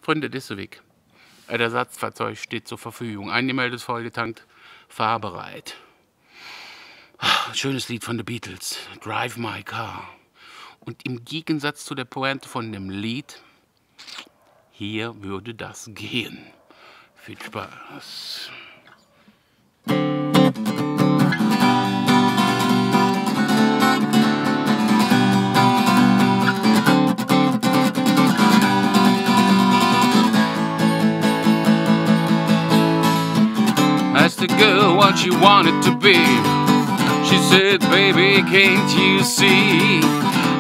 Freunde, das ist der Weg. Ein Ersatzfahrzeug steht zur Verfügung. Eingemeldet, vollgetankt, fahrbereit. Schönes Lied von The Beatles. Drive My Car. Und im Gegensatz zu der Pointe von dem Lied, hier würde das gehen. Viel Spaß. Asked the girl what she wanted to be. She said, baby, can't you see?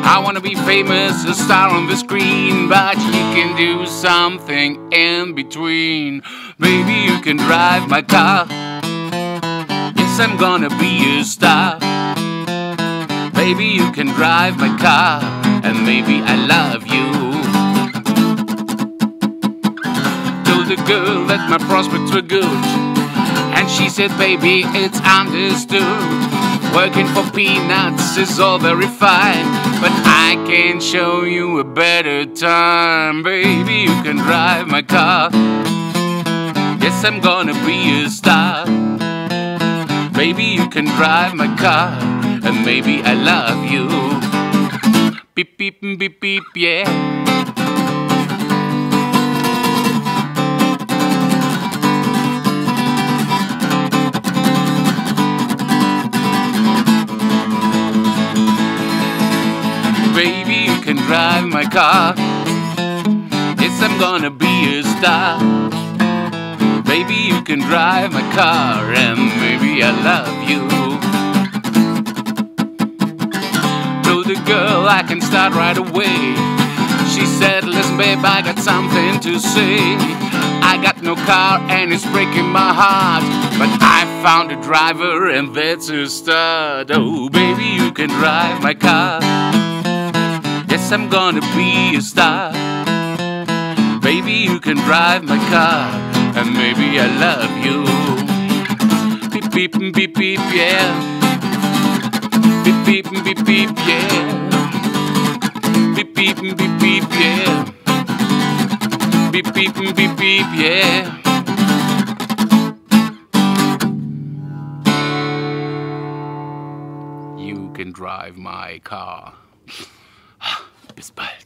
I wanna be famous, a star on the screen, but you can do something in between. Baby, you can drive my car. Yes, I'm gonna be a star. Baby, you can drive my car, and maybe I love you. Told the girl that my prospects were good, and she said, baby, it's understood. Working for peanuts is all very fine, but I can show you a better time. Baby, you can drive my car. Yes, I'm gonna be a star. Baby, you can drive my car, and maybe I love you. Beep, beep, beep, beep, yeah. Baby, you can drive my car. Yes, I'm gonna be a star. Baby, you can drive my car, and maybe I love you. Told the girl I can start right away. She said, listen babe, I got something to say. I got no car and it's breaking my heart, but I found a driver and that's a start. Oh baby, you can drive my car. Yes, I'm gonna be a star. Baby, you can drive my car, and maybe I love you. Beep, beep, beep, beep, yeah. Beep, beep, beep, beep, yeah. Beep, beep, beep, beep, yeah. Beep, beep, beep, beep, yeah. You can drive my car. Bis bald.